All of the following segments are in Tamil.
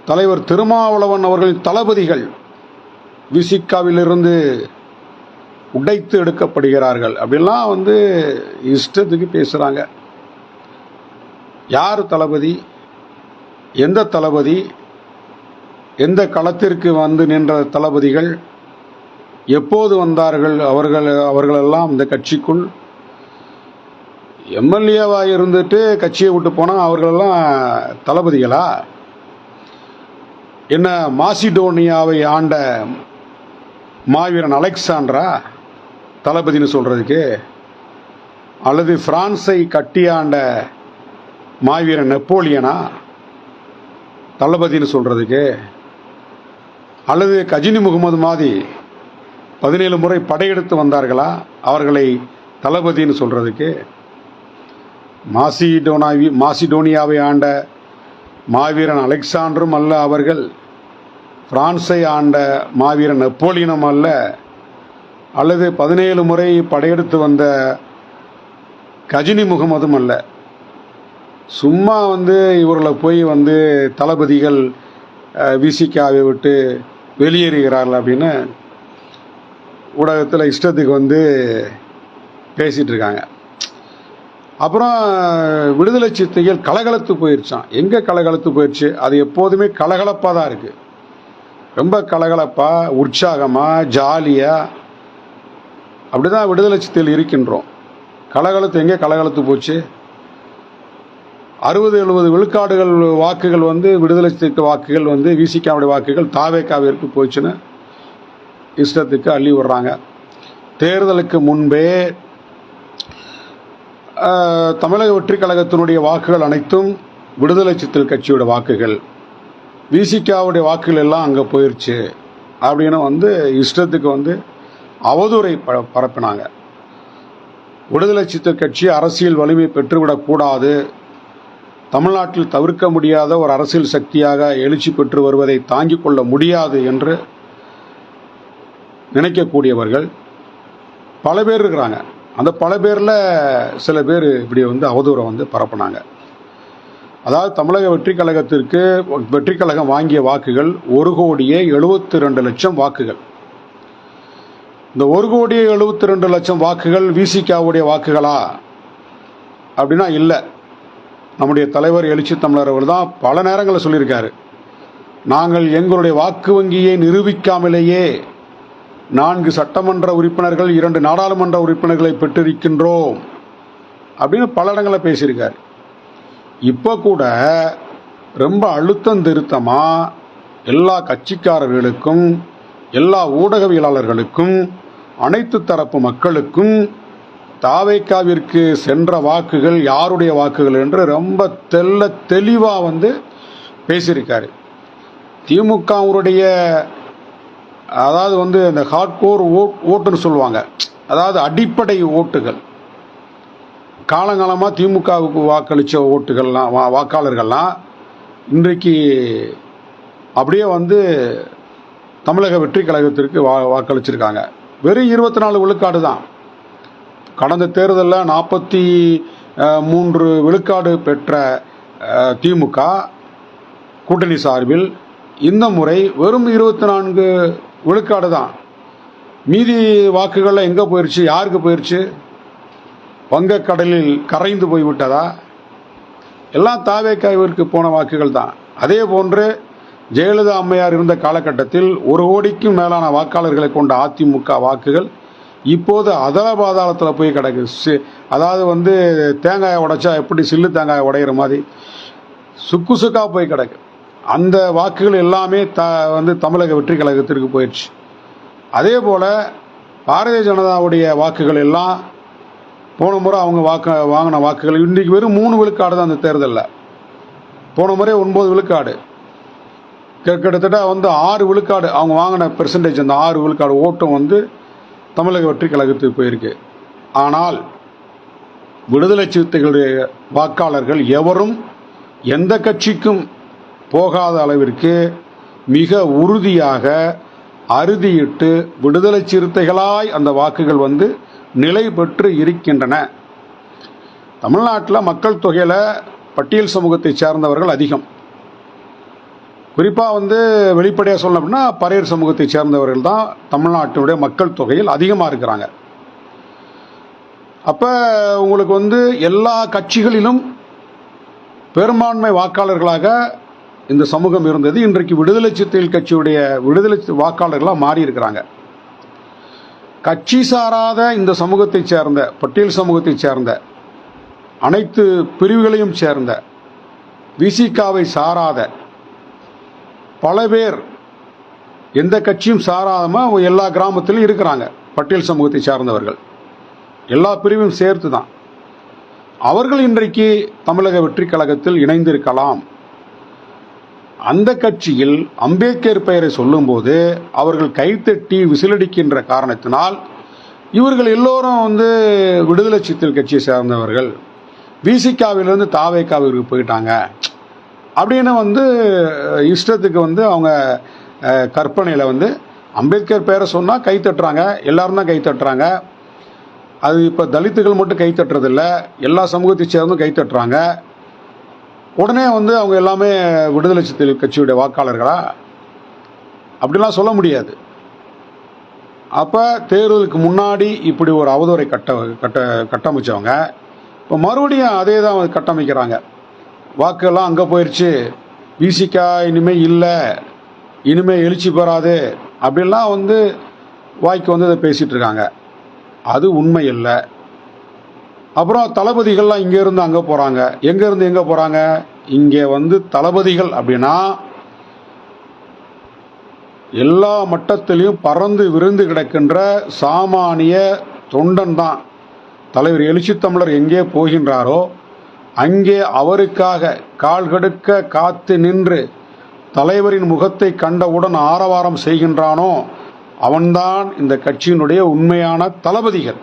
தலைவர் திருமாவளவன் அவர்களின் தளபதிகள் விசிகாவிலிருந்து உடைத்து எடுக்கப்படுகிறார்கள் அப்படிலாம் இஷ்டத்துக்கு பேசுகிறாங்க. யார் தளபதி, எந்த தளபதி, எந்த களத்திற்கு நின்ற தளபதிகள், எப்போது வந்தார்கள், அவர்களெல்லாம் இந்த கட்சிக்குள் எம்எல்ஏவாக இருந்துட்டு கட்சியை விட்டு போனால் அவர்களெல்லாம் தளபதிகளா? என்ன மாசிடோனியாவை ஆண்ட மாவீரன் அலெக்சாண்டரா தளபதினு சொல்றதுக்கு? அல்லது பிரான்ஸை கட்டியாண்ட மாவீரன் நெப்போலியனா தளபதினு சொல்றதுக்கு? அல்லது கஜினி முகமது மாதிரி 17 முறை படையெடுத்து வந்தார்களா, அவர்களை தளபதினு சொல்றதுக்கு? மாசிடோனியாவை ஆண்ட மாவீரன் அலெக்சாண்டரும் அல்ல அவர்கள், பிரான்ஸை ஆண்ட மாவீரன் நெப்போலியனும் அல்ல, அல்லது 17 முறை படையெடுத்து வந்த கஜினி முகமதும் அல்ல. சும்மா இவர்களை போய் தளபதிகள் விசிகாவை விட்டு வெளியேறுகிறார்கள் அப்படின்னு ஊடகத்தில் இஷ்டத்துக்கு பேசிட்டு இருக்காங்க. அப்புறம் விடுதலை சிறுத்தைகள் கலகலத்து போயிடுச்சான். எங்கே கலகலத்து போயிடுச்சு? அது எப்போதுமே கலகலப்பாக தான் இருக்குது. ரொம்ப கலகலப்பாக, உற்சாகமாக, ஜாலியாக அப்படிதான் விடுதலை சிறுத்தைகள் இருக்கின்றோம். கலகலத்து எங்கே கலகலத்து போச்சு? 60-70 விழுக்காடுகள் வாக்குகள் விடுதலை சிறுத்தை வாக்குகள் விசிகாவுடைய வாக்குகள் தாவேகாவிற்கு போச்சுன்னு இஷ்டத்துக்கு அள்ளி விடுறாங்க. தேர்தலுக்கு முன்பே தமிழக வெற்றி கழகத்தினுடைய வாக்குகள் அனைத்தும் விடுதலை சிறுத்தைகள் கட்சியோட வாக்குகள், விசிகாவுடைய வாக்குகள் எல்லாம் அங்கே போயிடுச்சு அப்படின்னு இஷ்டத்துக்கு அவதூறை பரப்பினாங்க. விடுதலை சிறுத்தைகள் கட்சி அரசியல் வலிமை பெற்றுவிடக்கூடாது, தமிழ்நாட்டில் தவிர்க்க முடியாத ஒரு அரசியல் சக்தியாக எழுச்சி பெற்று வருவதை தாங்கிக் கொள்ள முடியாது என்று நினைக்கக்கூடியவர்கள் பல பேர் இருக்கிறாங்க. அந்த பல பேரில் சில பேர் இப்படி அவதூறை பரப்புனாங்க. அதாவது தமிழக வெற்றி கழகத்திற்கு வெற்றி கழகம் வாங்கிய வாக்குகள் 1,72,00,000 வாக்குகள். இந்த 1,72,00,000 வாக்குகள் விசிகாவுடைய வாக்குகளா அப்படின்னா இல்லை. நம்முடைய தலைவர் எழுச்சி தமிழர் அவர் தான் பல நேரங்களில் சொல்லியிருக்காரு, நாங்கள் எங்களுடைய வாக்கு வங்கியை நிரூபிக்காமலேயே 4 சட்டமன்ற உறுப்பினர்கள் 2 நாடாளுமன்ற உறுப்பினர்களை பெற்றிருக்கின்றோம் அப்படின்னு பல இடங்களில் பேசியிருக்காரு. இப்போ கூட ரொம்ப அழுத்தம் திருத்தமாக எல்லா கட்சிக்காரர்களுக்கும், எல்லா ஊடகவியலாளர்களுக்கும், அனைத்து தரப்பு மக்களுக்கும் தாவேகாவிற்கு சென்ற வாக்குகள் யாருடைய வாக்குகள் என்று ரொம்ப தெளிவாக பேசியிருக்காரு. திமுகவுடைய அதாவது இந்த ஹார்ட்கோர் ஓட்டுன்னு சொல்லுவாங்க, அதாவது அடிப்படை ஓட்டுகள், காலங்காலமாக திமுகவுக்கு வாக்களித்த ஓட்டுகள்லாம் வாக்காளர்கள்லாம் இன்றைக்கு அப்படியே தமிழக வெற்றி கழகத்திற்கு வாக்களிச்சிருக்காங்க. வெறும் 24 விழுக்காடு தான். கடந்த தேர்தலில் 43 விழுக்காடு பெற்ற திமுக கூட்டணி சார்பில் இந்த முறை வெறும் 24 விழுக்காடு தான். மீதி வாக்குகள் எங்கே போயிடுச்சு? யாருக்கு போயிடுச்சு? வங்கக்கடலில் கரைந்து போய்விட்டதா? எல்லாம் தாவேகாவிற்கு போன வாக்குகள் தான். அதே போன்று ஜெயலலிதா அம்மையார் இருந்த காலகட்டத்தில் 1 கோடிக்கும் மேலான வாக்காளர்களை கொண்ட அதிமுக வாக்குகள் இப்போது அதல பாதாளத்தில் போய் கிடக்கு. அதாவது தேங்காயை உடைச்சா எப்படி சில்லு தேங்காயை உடையிற மாதிரி சுக்கு சுக்கா போய் கிடக்கு. அந்த வாக்குகள் எல்லாமே தமிழக வெற்றி கழகத்திற்கு போயிடுச்சு. அதே போல் பாரதிய ஜனதாவுடைய வாக்குகள் எல்லாம் போன முறை அவங்க வாங்கின வாக்குகள் இன்றைக்கு வெறும் 3 விழுக்காடு தான். அந்த தேர்தலில் போன முறை 9 விழுக்காடு, கிட்டத்தட்ட 6 விழுக்காடு அவங்க வாங்கின பெர்சன்டேஜ். அந்த 6 விழுக்காடு ஓட்டம் தமிழக வெற்றி கழகத்துக்கு போயிருக்கு. ஆனால் விடுதலை சிறுத்தைகளுடைய வாக்காளர்கள் எவரும் எந்த கட்சிக்கும் போகாத அளவிற்கு மிக உறுதியாக அறுதியிட்டு விடுதலை சிறுத்தைகளாய் அந்த வாக்குகள் நிலை பெற்று இருக்கின்றன. தமிழ்நாட்டில் மக்கள் தொகையில் பட்டியல் சமூகத்தை சேர்ந்தவர்கள் அதிகம். குறிப்பாக வந்து வெளிப்படையாக சொல்லணும் அப்படின்னா பறையர் சமூகத்தை சேர்ந்தவர்கள் தான் தமிழ்நாட்டினுடைய மக்கள் தொகையில் அதிகமாக இருக்கிறாங்க. அப்போ உங்களுக்கு வந்து எல்லா கட்சிகளிலும் பெரும்பான்மை வாக்காளர்களாக இந்த சமூகம் இருந்தது. இன்றைக்கு விடுதலை சிறுத்தைகள் கட்சியுடைய விடுதலை வாக்காளர்களாக மாறி இருக்கிறாங்க. கட்சி சாராத இந்த சமூகத்தை சேர்ந்த பட்டியல் சமூகத்தை சேர்ந்த அனைத்து பிரிவுகளையும் சேர்ந்த விசிகாவை சாராத பல பேர் எந்த கட்சியும் சாராதமா எல்லா கிராமத்திலும் இருக்கிறாங்க. பட்டியல் சமூகத்தை சார்ந்தவர்கள் எல்லா பிரிவும் சேர்த்து தான். அவர்கள் இன்றைக்கு தமிழக வெற்றி கழகத்தில் இணைந்திருக்கலாம். அந்த கட்சியில் அம்பேத்கர் பெயரை சொல்லும்போது அவர்கள் கைத்தட்டி விசிலடிக்கின்ற காரணத்தினால் இவர்கள் எல்லோரும் வந்து விடுதலை சிறுத்தைகள் கட்சியை சேர்ந்தவர்கள், விசிகாவிலிருந்து தாவேகாவிற்கு போயிட்டாங்க அப்படின்னு வந்து இஷ்டத்துக்கு வந்து அவங்க கற்பனையில் வந்து அம்பேத்கர் பெயரை சொன்னால் கை தட்டுறாங்க. எல்லாரும் தான் கை தட்டுறாங்க. அது இப்போ தலித்துகள் மட்டும் கை தட்டுறதில்ல, எல்லா சமூகத்தை சேர்ந்தும் கை தட்டுறாங்க. உடனே வந்து அவங்க எல்லாமே விடுதலை சிறுத்தைகள் கட்சியுடைய வாக்காளர்களா? அப்படிலாம் சொல்ல முடியாது. அப்போ தேர்தலுக்கு முன்னாடி இப்படி ஒரு அவதூறை கட்டமைச்சவங்க இப்போ மறுபடியும் அதே தான் கட்டமைக்கிறாங்க. வாக்கெல்லாம் அங்கே போயிடுச்சு, விசிகா இனிமேல் இல்லை, இனிமேல் எழுச்சி பெறாது அப்படின்லாம் வந்து வாய்க்கு வந்து அதை பேசிகிட்டு இருக்காங்க. அது உண்மை இல்லை. அப்புறம் தளபதிகள்லாம் இங்கேருந்து அங்கே போகிறாங்க. எங்கேருந்து எங்கே போகிறாங்க? இங்கே வந்து தளபதிகள் அப்படின்னா எல்லா மட்டத்திலையும் பறந்து விருந்து கிடக்கின்ற சாமானிய தொண்டன் தான். தலைவர் எழுச்சி தமிழர் எங்கே போகின்றாரோ அங்கே அவருக்காக கால் கடுக்க காத்து நின்று தலைவரின் முகத்தை கண்டவுடன் ஆரவாரம் செய்கின்றானோ அவன்தான் இந்த கட்சியினுடைய உண்மையான தளபதிகள்.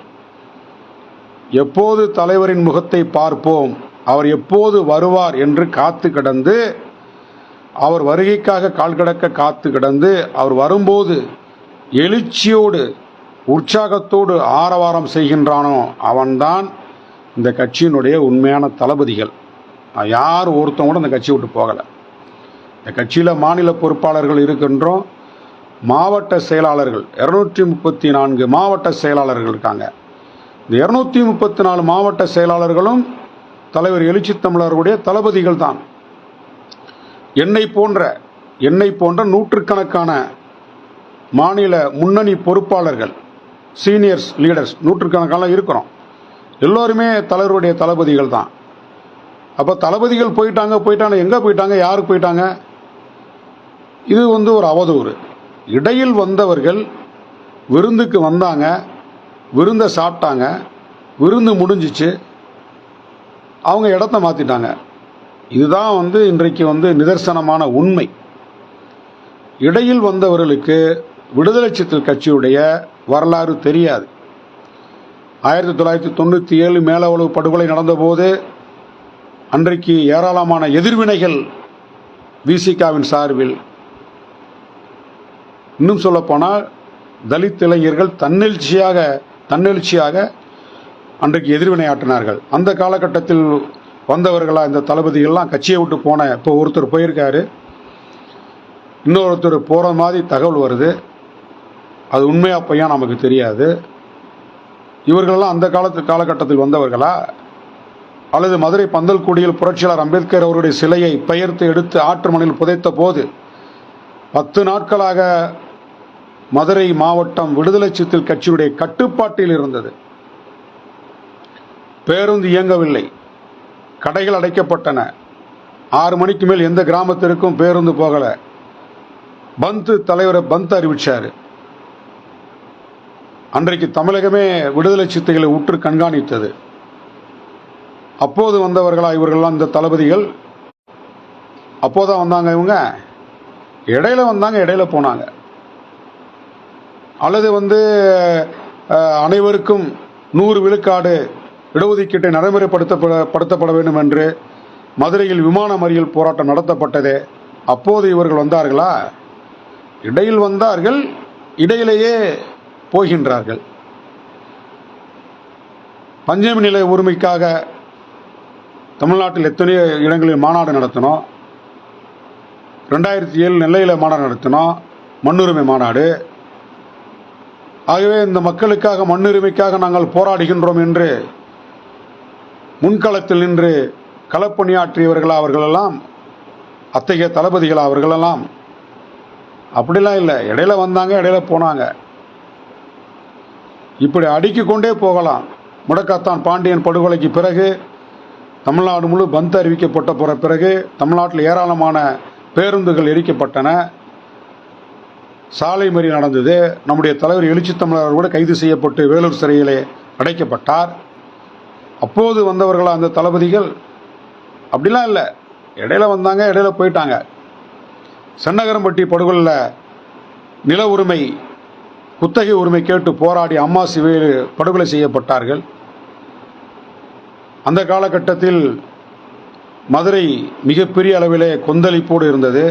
எப்போது தலைவரின் முகத்தை பார்ப்போம், அவர் எப்போது வருவார் என்று காத்து கிடந்து, அவர் வருகைக்காக கால் கடக்க காத்து கிடந்து, அவர் வரும்போது எழுச்சியோடு உற்சாகத்தோடு ஆரவாரம் செய்கின்றானோ அவன்தான் இந்த கட்சியினுடைய உண்மையான தளபதிகள். யார் ஒருத்தவங்க கூட இந்த கட்சியை விட்டு போகலை. இந்த கட்சியில் மாநில பொறுப்பாளர்கள் இருக்கின்றோம், மாவட்ட செயலாளர்கள் 234 மாவட்ட செயலாளர்கள் இருக்காங்க. இந்த 234 மாவட்ட செயலாளர்களும் தலைவர் எழுச்சி தமிழருடைய தளபதிகள் தான். என்னை போன்ற நூற்றுக்கணக்கான மாநில முன்னணி பொறுப்பாளர்கள், சீனியர்ஸ் லீடர்ஸ் நூற்றுக்கணக்கான இருக்கிறோம். எல்லோருமே தலைவருடைய தளபதிகள் தான். அப்போ தளபதிகள் போயிட்டாங்க, எங்கே போயிட்டாங்க, யாருக்கு போயிட்டாங்க? இது வந்து ஒரு அவதூறு. இடையில் வந்தவர்கள் விருந்துக்கு வந்தாங்க, விருந்தை சாப்பிட்டாங்க, விருந்து முடிஞ்சிச்சு, அவங்க இடத்த மாற்றிட்டாங்க. இதுதான் வந்து இன்றைக்கு வந்து நிதர்சனமான உண்மை. இடையில் வந்தவர்களுக்கு விடுதலை சிறுத்தைகள் கட்சியுடைய வரலாறு தெரியாது. 1997 மேலவளவு படுகொலை நடந்தபோது அன்றைக்கு ஏராளமான எதிர்வினைகள் விசிகாவின் சார்பில், இன்னும் சொல்லப்போனால் தலித் இளைஞர்கள் தன்னெழுச்சியாக அன்றைக்கு எதிர்வினையாற்றினார்கள். அந்த காலகட்டத்தில் வந்தவர்களா இந்த தளபதிகள்லாம் கட்சியை விட்டு போன. இப்போ ஒருத்தர் போயிருக்காரு, இன்னொருத்தர் போகிற மாதிரி தகவல் வருது. அது உண்மையா பொய்யா நமக்கு தெரியாது. இவர்களெல்லாம் அந்த காலகட்டத்தில் வந்தவர்களா? அல்லது மதுரை பந்தல்குடியில் புரட்சியாளர் அம்பேத்கர் அவருடைய சிலையை பெயர்த்து எடுத்து ஆற்று மண்ணில் புதைத்த போது 10 நாட்களாக மதுரை மாவட்டம் விடுதலை சிறுத்தைகள் கட்சியுடைய கட்டுப்பாட்டில் இருந்தது. பேருந்து இயங்கவில்லை, கடைகள் அடைக்கப்பட்டன, 6 மணிக்கு மேல் எந்த கிராமத்திற்கும் பேருந்து போகலை. தலைவரை பந்த் அறிவிச்சார். அன்றைக்கு தமிழகமே விடுதலை சிறுத்தைகளை உற்று கண்காணித்தது. அப்போது வந்தவர்களா இவர்கள்லாம் இந்த தளபதிகள்? அப்போதான் வந்தாங்க இவங்க? இடையில வந்தாங்க, இடையில போனாங்க. அல்லது வந்து அனைவருக்கும் 100 விழுக்காடு இடஒதுக்கீட்டை நடைமுறைப்படுத்தப்பட வேண்டும் என்று மதுரையில் விமான மறியல் போராட்டம் நடத்தப்பட்டதே, அப்போது இவர்கள் வந்தார்களா? இடையில் வந்தார்கள், இடையிலேயே போகின்றார்கள். பஞ்சமி நிலை உரிமைக்காக தமிழ்நாட்டில் எத்தனையோ இடங்களில் மாநாடு நடத்தினோம். 2007 நெல்லையில் மாநாடு நடத்தினோம், மண்ணுரிமை மாநாடு. ஆகவே இந்த மக்களுக்காக மண்ணுரிமைக்காக நாங்கள் போராடுகின்றோம் என்று முன்களத்தில் நின்று களப்பணியாற்றியவர்களா அவர்களெல்லாம், அத்தகைய தளபதிகளா அவர்களெல்லாம்? அப்படிலாம் இல்லை. இடையில வந்தாங்க, இடையில போனாங்க. இப்படி அடுக்கிக் கொண்டே போகலாம். முடக்கத்தான் பாண்டியன் படுகொலைக்கு பிறகு தமிழ்நாடு முழு பந்த் அறிவிக்கப்பட்ட பிறகு தமிழ்நாட்டில் ஏராளமான பேருந்துகள் எரிக்கப்பட்டன, சாலை மறியல் நடந்தது. நம்முடைய தலைவர் எழுச்சி தமிழர் கூட கைது செய்யப்பட்டு வேலூர் சிறையிலே அடைக்கப்பட்டார். அப்போது வந்தவர்களா அந்த தளபதிகள்? அப்படிலாம் இல்லை. இடையில வந்தாங்க, இடையில போயிட்டாங்க. சென்னகரம்பட்டி படுகொலையில் நில உரிமை, குத்தகை உரிமை கேட்டு போராடி அம்மா சிவேலு படுகொலை செய்யப்பட்டார்கள். அந்த காலகட்டத்தில் மதுரை மிகப்பெரிய அளவிலே கொந்தளிப்போடு இருந்தது.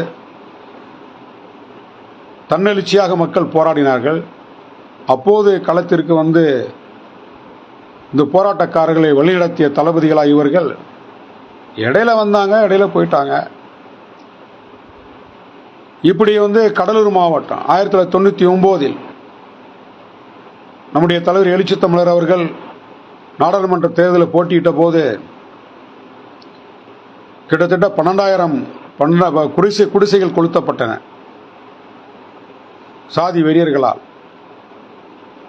தன்னெழுச்சியாக மக்கள் போராடினார்கள். அப்போது களத்திற்கு வந்து இந்த போராட்டக்காரர்களை வழிநடத்திய தளபதிகளாக இவர்கள் இடையில வந்தாங்க, இடையில போயிட்டாங்க. இப்படி வந்து கடலூர் மாவட்டம் 1999 நம்முடைய தலைவர் எழுச்சி தமிழர் அவர்கள் நாடாளுமன்ற தேர்தலில் போட்டியிட்ட போது கிட்டத்தட்ட 12,000 குடிசைகள் கொளுத்தப்பட்டன சாதி வெறியர்களால்.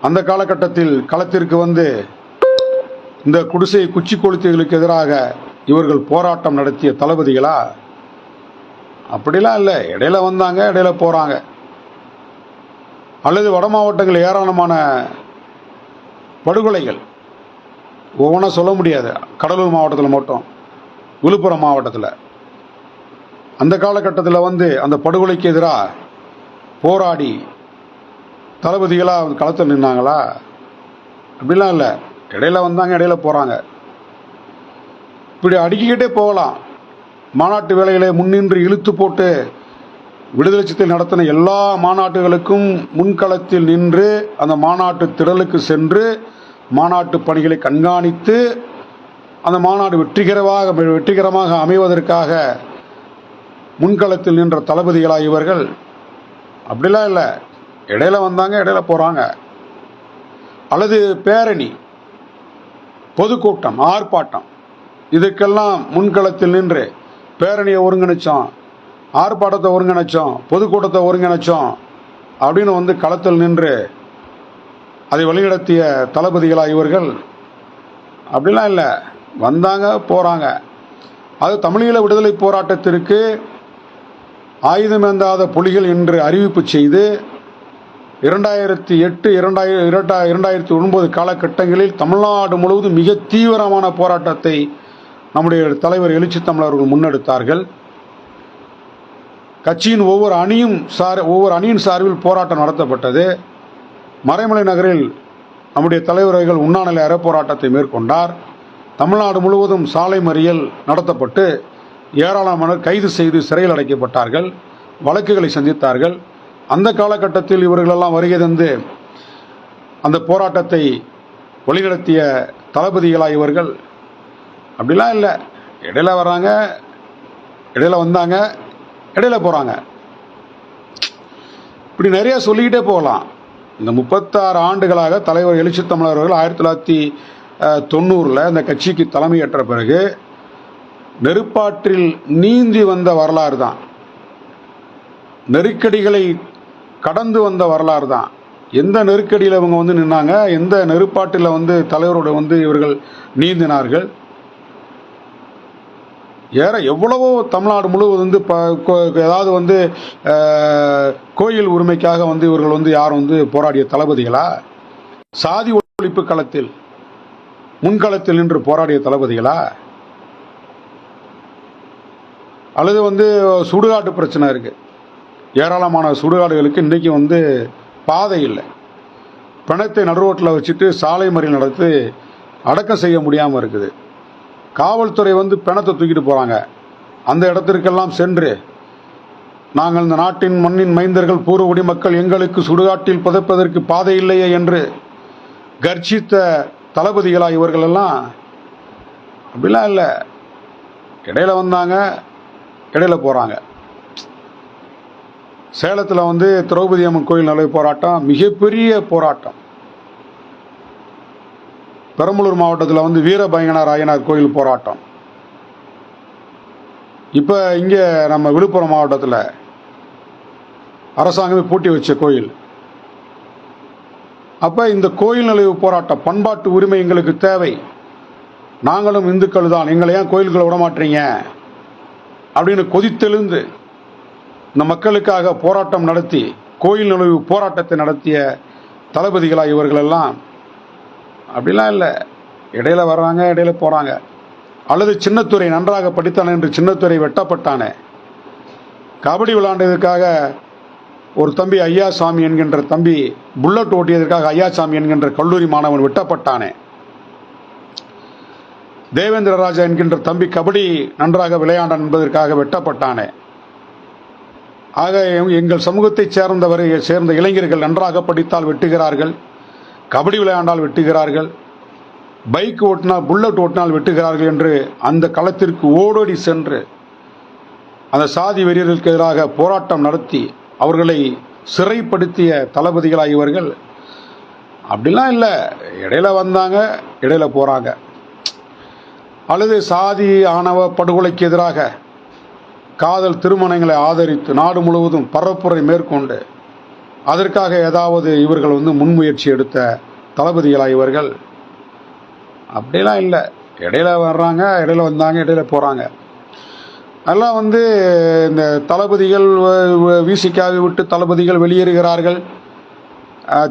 அந்த காலகட்டத்தில் களத்திற்கு வந்து இந்த குடிசை குச்சி கொளுத்திகளுக்கு எதிராக இவர்கள் போராட்டம் நடத்திய தளபதிகளா? அப்படிலாம் இல்லை. இடையில வந்தாங்க, இடையில போறாங்க. அல்லது வட மாவட்டங்கள் ஏராளமான படுகொலைகள், ஒவ்வொன்றா சொல்ல முடியாது. கடலூர் மாவட்டத்தில் மட்டும், விழுப்புரம் மாவட்டத்தில் அந்த காலகட்டத்தில் வந்து அந்த படுகொலைக்கு எதிராக போராடி தளபதிகளாக களத்தில் நின்னாங்களா? அப்படிலாம் இல்லை. இடையில வந்தாங்க, இடையில போகிறாங்க. இப்படி அடுக்கிக்கிட்டே போகலாம். மாநாட்டு வேலைகளை முன்னின்று இழுத்து போட்டு விடுதலை சிறுத்தைகள் நடத்தின எல்லா மாநாட்டுகளுக்கும் முன்களத்தில் நின்று அந்த மாநாட்டு திடலுக்கு சென்று மாநாட்டு பணிகளை கண்காணித்து அந்த மாநாடு வெற்றிகரமாக அமைவதற்காக முன்களத்தில் நின்ற தளபதிகளாக இவர்கள். அப்படிலாம் இல்லை. இடையில வந்தாங்க, இடையில போகிறாங்க. அல்லது பேரணி, பொதுக்கூட்டம், ஆர்ப்பாட்டம், இதுக்கெல்லாம் முன்களத்தில் நின்று பேரணியை ஒருங்கிணைச்சோம், ஆர்ப்பாட்டத்தை ஒருங்கிணைச்சோம், பொதுக்கூட்டத்தை ஒருங்கிணைச்சோம் அப்படின்னு வந்து களத்தில் நின்று அதை வழிநடத்திய தளபதிகளாக இவர்கள். அப்படிலாம் இல்லை. வந்தாங்க, போகிறாங்க. அது தமிழீழ விடுதலை போராட்டத்திற்கு ஆயுதமேந்தாத புலிகள் என்று அறிவிப்பு செய்து 2008, 2009 காலகட்டங்களில் தமிழ்நாடு முழுவதும் மிக தீவிரமான போராட்டத்தை நம்முடைய தலைவர் எழுச்சி தமிழர்கள் முன்னெடுத்தார்கள். கட்சியின் ஒவ்வொரு அணியின் சார்பில் போராட்டம் நடத்தப்பட்டது. மறைமலை நகரில் நம்முடைய தலைவர்கள் உண்ணாநிலை அறப்போராட்டத்தை மேற்கொண்டார். தமிழ்நாடு முழுவதும் சாலை மறியல் நடத்தப்பட்டு ஏராளமானோர் கைது செய்து சிறையில் அடைக்கப்பட்டார்கள், வழக்குகளை சந்தித்தார்கள். அந்த காலகட்டத்தில் இவர்களெல்லாம் வருகை தந்து அந்த போராட்டத்தை வழிநடத்திய தளபதிகளாக இவர்கள். அப்படிலாம் இல்லை. இடையில வர்றாங்க, இடையில வந்தாங்க, இடையில போகிறாங்க. இப்படி நிறைய சொல்லிக்கிட்டே போகலாம். இந்த 36 ஆண்டுகளாக தலைவர் எழுச்சி தமிழர்கள் 1990 இந்த கட்சிக்கு தலைமையேற்ற பிறகு நெருப்பாற்றில் நீந்தி வந்த வரலாறு தான், நெருக்கடிகளை கடந்து வந்த வரலாறு தான். எந்த நெருக்கடியில் இவங்க வந்து நின்னாங்க, எந்த நெருப்பாட்டில் வந்து தலைவரோடு வந்து இவர்கள் நீந்தினார்கள். எவ்வளவோ தமிழ்நாடு முழுவதும் வந்து ஏதாவது வந்து கோயில் உரிமைக்காக வந்து இவர்கள் வந்து யாரும் வந்து போராடிய தளபதிகளா? சாதி ஒழிப்பு களத்தில் முன்களத்தில் நின்று போராடிய தளபதிகளா? அல்லது வந்து சுடுகாட்டு பிரச்சனை இருக்கு, ஏராளமான சுடுகாடுகளுக்கு இன்றைக்கி வந்து பாதை இல்லை, பிணத்தை நடுரோட்டில் வச்சுட்டு சாலை மறியல் நடத்தி அடக்கம் செய்ய முடியாமல் இருக்குது. காவல்துறை வந்து பிணத்தை தூக்கிட்டு போகிறாங்க. அந்த இடத்திற்கெல்லாம் சென்று நாங்கள் இந்த நாட்டின் மண்ணின் மைந்தர்கள் பூர்வ குடிமக்கள், எங்களுக்கு சுடுகாட்டில் புதைப்பதற்கு பாதை இல்லையே என்று கர்ஜித்த தளபதிகளாக இவர்கள் எல்லாம். அப்படிலாம் இல்லை. இடையில வந்தாங்க, இடையில போகிறாங்க. சேலத்தில் வந்து திரௌபதி அம்மன் கோயில் நுழைவு போராட்டம் மிகப்பெரிய போராட்டம். பெரம்பலூர் மாவட்டத்தில் வந்து வீரபயங்கனார் ஆயனார் கோயில் போராட்டம். இப்போ இங்கே நம்ம விழுப்புரம் மாவட்டத்தில் அரசாங்கமே பூட்டி வச்ச கோயில். அப்போ இந்த கோயில் நுழைவு போராட்டம், பண்பாட்டு உரிமை எங்களுக்கு தேவை, நாங்களும் இந்துக்கள் தான், எங்களை ஏன் கோயில்களை விட மாட்டீங்க அப்படின்னு கொதித்தெழுந்து இந்த மக்களுக்காக போராட்டம் நடத்தி கோயில் நுழைவு போராட்டத்தை நடத்திய தளபதிகளாக இவர்களெல்லாம் அப்படிலாம் இல்லை. இடையில வர்றாங்க, இடையில போகிறாங்க. அல்லது சின்னத்துறை நன்றாக படித்தானே என்று சின்னத்துறை வெட்டப்பட்டானே, கபடி விளையாண்டதுக்காக ஒரு தம்பி ஐயாசாமி என்கின்ற தம்பி புல்லட் ஓட்டியதற்காக ஐயாசாமி என்கின்ற கல்லூரி மாணவன் வெட்டப்பட்டானே, தேவேந்திர ராஜா என்கின்ற தம்பி கபடி நன்றாக விளையாண்டான் என்பதற்காக வெட்டப்பட்டானே. ஆக எங்கள் சமூகத்தை சேர்ந்த இளைஞர்கள் நன்றாக படித்தால் வெட்டுகிறார்கள், கபடி விளையாண்டால் வெட்டுகிறார்கள், பைக் ஓட்டினால் புல்லட் ஓட்டினால் வெட்டுகிறார்கள் என்று அந்த களத்திற்கு ஓடோடி சென்று அந்த சாதி வெறியர்களுக்கு எதிராக போராட்டம் நடத்தி அவர்களை சிறைப்படுத்திய தளபதிகளாக இவர்கள். அப்படிலாம் இல்லை, இடையில வந்தாங்க, இடையில போகிறாங்க. அல்லது சாதி ஆணவ படுகொலைக்கு எதிராக காதல் திருமணங்களை ஆதரித்து நாடு முழுவதும் பரப்புரை மேற்கொண்டு அதற்காக ஏதாவது இவர்கள் வந்து முன்முயற்சி எடுத்த தளபதிகளாக இவர்கள். அப்படிலாம் இல்லை, இடையில வர்றாங்க, இடையில வந்தாங்க, இடையில போகிறாங்க. அதெல்லாம் வந்து இந்த தளபதிகள் விசிகாவை விட்டு தளபதிகள் வெளியேறுகிறார்கள்,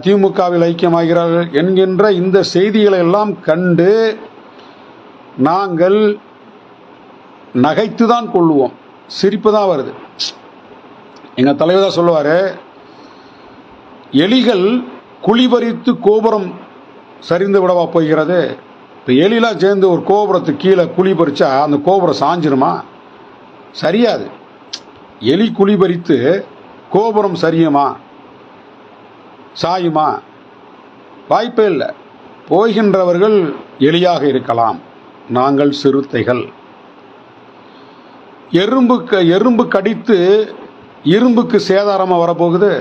திமுகவில் ஐக்கியமாகிறார்கள் என்கின்ற இந்த செய்திகளை எல்லாம் கண்டு நாங்கள் நகைத்து தான் கொள்வோம், சிரிப்பு தான் வருது. எங்கள் தலைவர் தான் சொல்லுவார், எலிகள் குழிபறித்து கோபுரம் சரிந்து விடவா போகிறது. இப்போ எலிலாம் சேர்ந்து ஒரு கோபுரத்துக்கு கீழே குழி பறிச்சா அந்த கோபுரம் சாஞ்சிருமா? சரியாது. எலி குழி பறித்து கோபுரம் சரியுமா, சாயுமா? வாய்ப்பே இல்லை. போகின்றவர்கள் எலியாக இருக்கலாம், நாங்கள் சிறுத்தைகள். எறும்பு கடித்து இரும்புக்கு சேதாரமாக வரப்போகுது.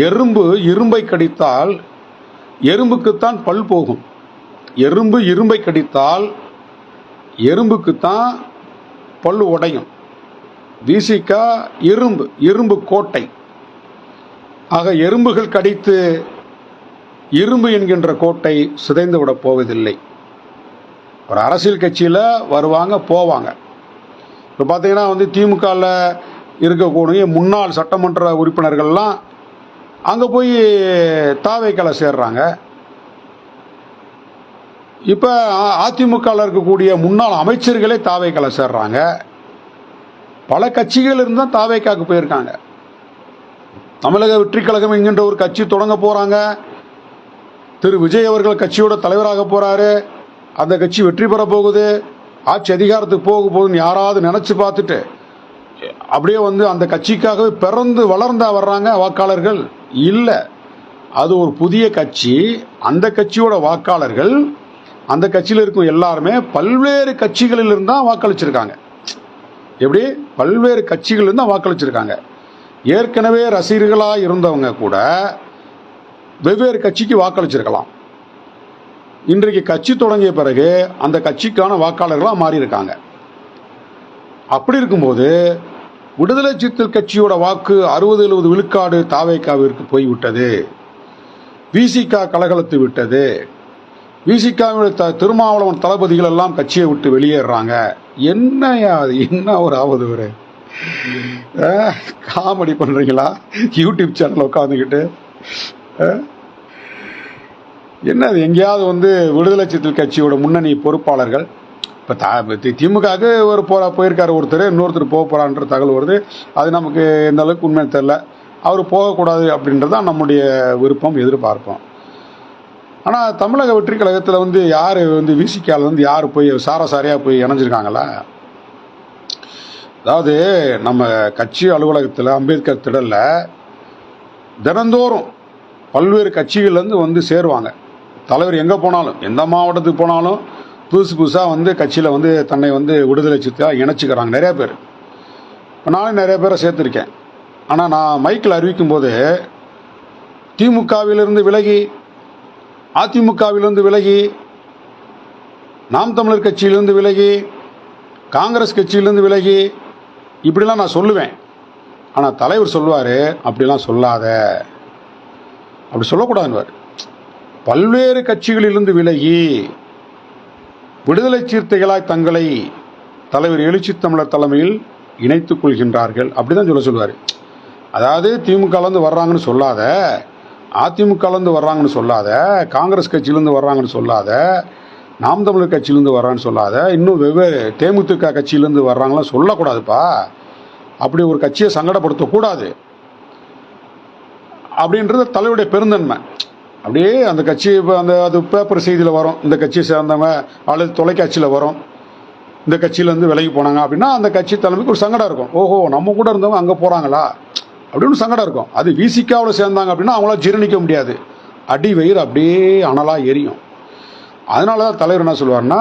எறும்பு இரும்பை கடித்தால் எறும்புக்குத்தான் பல் போகும். எறும்பு இரும்பை கடித்தால் எறும்புக்குத்தான் பல்லு உடையும். விசிகா இரும்பு கோட்டை. ஆக எறும்புகள் கடித்து இரும்பு என்கின்ற கோட்டை சிதைந்து விட போவதில்லை. ஒரு அரசியல் கட்சியில் வருவாங்க, போவாங்க. இப்போ பார்த்தீங்கன்னா வந்து திமுகவில் இருக்கக்கூடிய முன்னாள் சட்டமன்ற உறுப்பினர்கள்லாம் அங்கே போய் தாவேக்கால சேர்றாங்க. இப்போ அதிமுகவில் இருக்கக்கூடிய முன்னாள் அமைச்சர்களே தாவேக்கால சேர்றாங்க. பல கட்சிகள் இருந்தால் தாவேக்காக்கு போயிருக்காங்க. தமிழக வெற்றி கழகம் என்கின்ற ஒரு கட்சி தொடங்க போகிறாங்க. திரு விஜய் அவர்கள் கட்சியோட தலைவராக போகிறாரு. அந்த கட்சி வெற்றி பெற போகுது, ஆட்சி அதிகாரத்துக்கு போக போகுதுன்னு யாராவது நினச்சி பார்த்துட்டு அப்படியே வந்து அந்த கட்சிக்காகவே பிறந்து வளர்ந்தா வர்றாங்க வாக்காளர்கள்? இல்லை, அது ஒரு புதிய கட்சி. அந்த கட்சியோட வாக்காளர்கள், அந்த கட்சியில் இருக்கும் எல்லாருமே பல்வேறு கட்சிகளில் இருந்தால் வாக்களிச்சிருக்காங்க. எப்படி? பல்வேறு கட்சிகள் இருந்தால் வாக்களிச்சிருக்காங்க. ஏற்கனவே ரசிகர்களாக இருந்தவங்க கூட வெவ்வேறு கட்சிக்கு வாக்களிச்சிருக்கலாம். இன்றைக்கு கட்சி தொடங்கிய பிறகு அந்த கட்சிக்கான வாக்காளர்களாக மாறி இருக்காங்க. அப்படி இருக்கும்போது விடுதலை சிறுத்தைகள் கட்சியோட வாக்கு 60-70 விழுக்காடு தாவேக்காவிற்கு போய்விட்டது. விசிகா கலகலத்து விட்டது. விசிகாவுடைய திருமாவளவன் தளபதிகள் எல்லாம் கட்சியை விட்டு வெளியேறாங்க. என்னையா அது? என்ன ஒரு ஆவது ஒரு காமெடி பண்ணுறீங்களா யூடியூப் சேனல் உட்காந்துக்கிட்டு? என்ன அது? எங்கேயாவது வந்து விடுதலை சிறுத்தைகள் கட்சியோட முன்னணி பொறுப்பாளர்கள், இப்போ திமுகவுக்கு ஒரு போயிருக்காரு ஒருத்தர், இன்னொருத்தர் போக போகிறான்ற தகவல் வருது. அது நமக்கு எந்த அளவுக்கு உண்மைன்னு தெரில. அவர் போகக்கூடாது அப்படின்றதான் நம்முடைய விருப்பம், எதிர்பார்ப்போம். ஆனால் தமிழக வெற்றி கழகத்தில் வந்து யார் வந்து விசிகாவில் வந்து யார் போய் சாரசாரியாக போய் இணைஞ்சிருக்காங்களா? அதாவது நம்ம கட்சி அலுவலகத்தில் அம்பேத்கர் திடலில் தினந்தோறும் பல்வேறு கட்சிகள்லேருந்து வந்து சேருவாங்க. தலைவர் எங்கே போனாலும், எந்த மாவட்டத்துக்கு போனாலும் புதுசாக வந்து கட்சியில் வந்து தன்னை வந்து விடுதலை சிறுத்தையாக இணைச்சிக்கிறாங்க நிறைய பேர். இப்போ நானும் நிறைய பேரை சேர்த்துருக்கேன். ஆனால் நான் மைக்கில் அறிவிக்கும் போது திமுகவிலிருந்து விலகி, அதிமுகவிலிருந்து விலகி, நாம் தமிழர் கட்சியிலிருந்து விலகி, காங்கிரஸ் கட்சியிலிருந்து விலகி, இப்படிலாம் நான் சொல்லுவேன். ஆனால் தலைவர் சொல்லுவார், அப்படிலாம் சொல்லாத, அப்படி சொல்லக்கூடாதுன்னு. பல்வேறு கட்சிகளிலிருந்து விலகி விடுதலை சிறுத்தைகளாய் தங்களை தலைவர் எழுச்சி தமிழர் தலைமையில் இணைத்துக் கொள்கின்றார்கள், அப்படிதான் சொல்லுவார். அதாவது திமுகலேருந்து வர்றாங்கன்னு சொல்லாத, அதிமுகலேருந்து வர்றாங்கன்னு சொல்லாத, காங்கிரஸ் கட்சியிலேருந்து வர்றாங்கன்னு சொல்லாத, நாம் தமிழர் கட்சியிலேருந்து வர்றான்னு சொல்லாத, இன்னும் வெவ்வேறு தேமுதிக கட்சியிலேருந்து வர்றாங்களாம் சொல்லக்கூடாதுப்பா. அப்படி ஒரு கட்சியை சங்கடப்படுத்தக்கூடாது அப்படின்றது தலைவருடைய பெருந்தன்மை. அப்படியே அந்த கட்சி அது பேப்பர் செய்தியில் வரும், இந்த கட்சியை சேர்ந்தவங்க அல்லது தொலைக்காட்சியில் வரும், இந்த கட்சியிலேருந்து விலகி போனாங்க அப்படின்னா அந்த கட்சி தலைமைக்கு ஒரு சங்கடம் இருக்கும். ஓஹோ, நம்ம கூட இருந்தவங்க அங்கே போகிறாங்களா அப்படின்னு சங்கடம் இருக்கும். அது விசிகாவில் சேர்ந்தாங்க அப்படின்னா அவங்களால ஜீரணிக்க முடியாது, அடி வயிறு அப்படியே அனலாக எரியும். அதனால தான் தலைவர் என்ன சொல்லுவார்னா,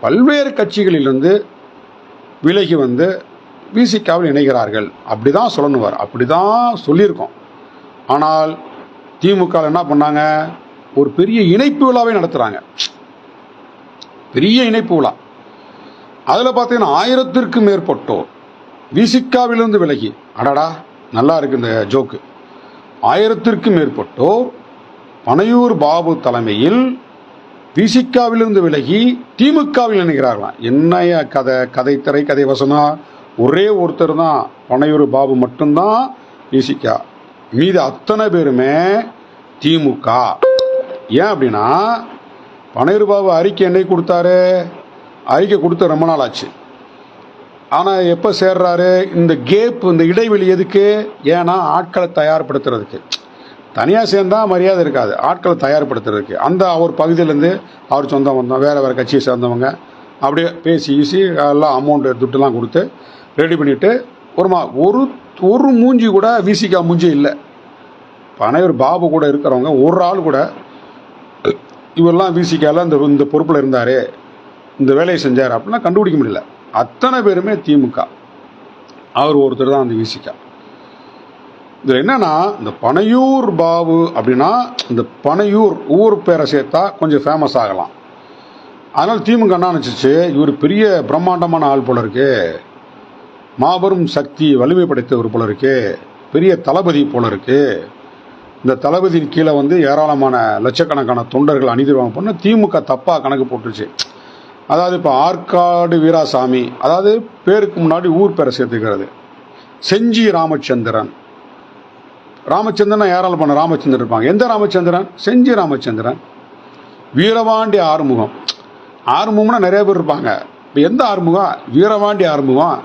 பல்வேறு கட்சிகளிலிருந்து விலகி வந்து விசிகாவில் இணைகிறார்கள், அப்படி தான் சொல்லணுவார். அப்படி தான் சொல்லியிருக்கோம். ஆனால் திமுக என்ன பண்ணாங்க, ஒரு பெரிய இணைப்பு விழாவை நடத்துகிறாங்க, பெரிய இணைப்பு விழா. அதில் பார்த்தீங்கன்னா 1000க்கும் மேற்பட்டோர் விசிகாவிலிருந்து விலகி, அடடா நல்லா இருக்கு இந்த ஜோக்கு, 1000க்கும் மேற்பட்டோர் பனையூர் பாபு தலைமையில் விசிகாவிலிருந்து விலகி திமுகவில் இணைகிறார்களாம். என்னையா கதை திரை கதை வசனம், ஒரே ஒருத்தர் தான் பனையூர் பாபு மட்டும்தான் விசிகா, மீது அத்தனை பேருமே திமுக. ஏன் அப்படின்னா பனையூர் பாபு அறிக்கை என்னைக்கு கொடுத்தாரு, அறிக்கை கொடுத்து ரொம்ப நாள் ஆச்சு. ஆனால் எப்போ சேர்றாரு, இந்த கேப், இந்த இடைவெளி எதுக்கு, ஏன்னா ஆட்களை தயார்படுத்துறதுக்கு. தனியாக சேர்ந்தால் மரியாதை இருக்காது, ஆட்களை தயார்படுத்துறதுக்கு. அந்த அவர் பகுதியிலேருந்து அவர் சொந்தம் வந்தோம், வேறு வேறு கட்சியை சேர்ந்தவங்க அப்படியே பேசி ஈசி எல்லாம் அமௌண்ட்டு துட்டுலாம் கொடுத்து ரெடி பண்ணிவிட்டு ஒரு மூஞ்சி கூட விசிகா மூஞ்சி இல்லை. பனையூர் பாபு கூட இருக்கிறவங்க ஒரு ஆள் கூட இவரெல்லாம் விசிகாவில் இந்த பொறுப்பில் இருந்தார், இந்த வேலையை செஞ்சார் அப்படின்னா கண்டுபிடிக்க முடியல. அத்தனை பேருமே திமுக, அவர் ஒருத்தர் தான் அந்த விசிகா. இதில் என்னன்னா, இந்த பனையூர் பாபு அப்படின்னா இந்த பனையூர் ஊர் பேரை சேர்த்தா கொஞ்சம் ஃபேமஸ் ஆகலாம். அதனால் திமுக என்ன நினச்சிச்சு, இவர் பெரிய பிரம்மாண்டமான ஆள் போல இருக்கு, மாபெரும் சக்தி வலிமை படைத்தவர் போல இருக்கு, பெரிய தளபதி போல இருக்கு, இந்த தளபதியின் கீழே வந்து ஏராளமான லட்சக்கணக்கான தொண்டர்கள் அணிதிருவாங்க பண்ண திமுக தப்பாக கணக்கு போட்டுருச்சு. அதாவது இப்போ ஆற்காடு வீராசாமி, அதாவது பேருக்கு முன்னாடி ஊர் பேரை சேர்த்துக்கிறது, செஞ்சி ராமச்சந்திரன், ராமச்சந்திரன் ஏராளமான ராமச்சந்திரன் இருப்பாங்க. எந்த ராமச்சந்திரன், செஞ்சி ராமச்சந்திரன். வீரவாண்டி ஆறுமுகம், ஆறுமுகம்னா நிறைய பேர் இருப்பாங்க. இப்போ எந்த ஆறுமுகம், வீரவாண்டி ஆறுமுகம்.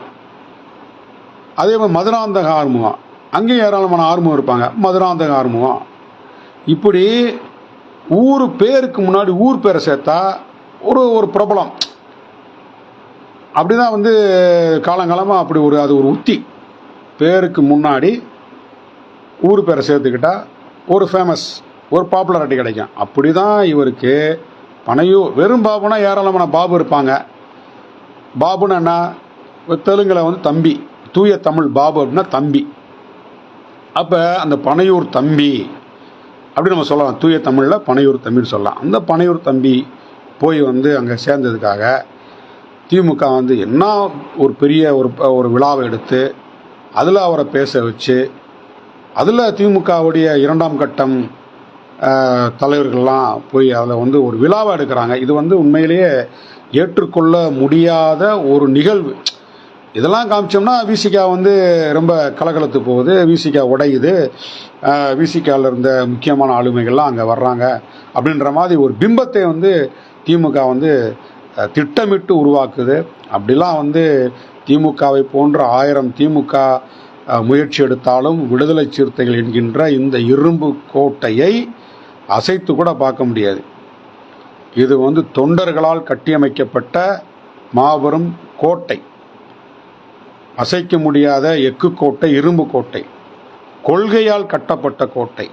அதே மாதிரி மதுராந்தக ஆறுமுகம், அங்கேயும் ஏராளமான ஆறுமுகம் இருப்பாங்க, மதுராந்தக ஆறுமுகம். இப்படி ஊர் பேருக்கு முன்னாடி ஊர் பேரை சேர்த்தா ஒரு பிரபலம். அப்படிதான் வந்து காலங்காலமாக அப்படி அது ஒரு உத்தி. பேருக்கு முன்னாடி ஊர் பேரை சேர்த்துக்கிட்டா ஒரு ஃபேமஸ், ஒரு பாப்புலாரிட்டி கிடைக்கும். அப்படி தான் இவருக்கு பனையூர். வெறும் பாபுனா ஏராளமான பாபு இருப்பாங்க. பாபுன்னா என்ன, தெலுங்கில் வந்து தம்பி, தூய தமிழ் பாபு அப்படின்னா தம்பி. அப்போ அந்த பனையூர் தம்பி அப்படி நம்ம சொல்லலாம், தூய தமிழில் பனையூர் தம்பின்னு சொல்லலாம். அந்த பனையூர் தம்பி போய் வந்து அங்கே சேர்ந்ததுக்காக திமுக வந்து என்ன ஒரு பெரிய ஒரு விழாவை எடுத்து அதில் அவரை பேச வச்சு, அதில் திமுகவுடைய 2ஆம் கட்டம் தலைவர்கள்லாம் போய் அதில் வந்து ஒரு விழாவை எடுக்கிறாங்க. இது வந்து உண்மையிலேயே ஏற்றுக்கொள்ள முடியாத ஒரு நிகழ்வு. இதெல்லாம் காமிச்சோம்னா விசிகா வந்து ரொம்ப கலகலத்து போகுது, விசிகா உடையுது, விசிகாவில் இருந்த முக்கியமான ஆளுமைகள்லாம் அங்கே வர்றாங்க அப்படின்ற மாதிரி ஒரு பிம்பத்தை வந்து திமுக வந்து திட்டமிட்டு உருவாக்குது. அப்படிலாம் வந்து திமுகவை போன்ற 1000 திமுக முயற்சி எடுத்தாலும் விடுதலை சிறுத்தைகள் என்கின்ற இந்த இரும்பு கோட்டையை அசைத்து கூட பார்க்க முடியாது. இது வந்து தொண்டர்களால் கட்டியமைக்கப்பட்ட மாபெரும் கோட்டை, அசைக்க முடியாத எக்கு கோட்டை, இரும்பு கோட்டை, கொள்கையால் கட்டப்பட்ட கோட்டை,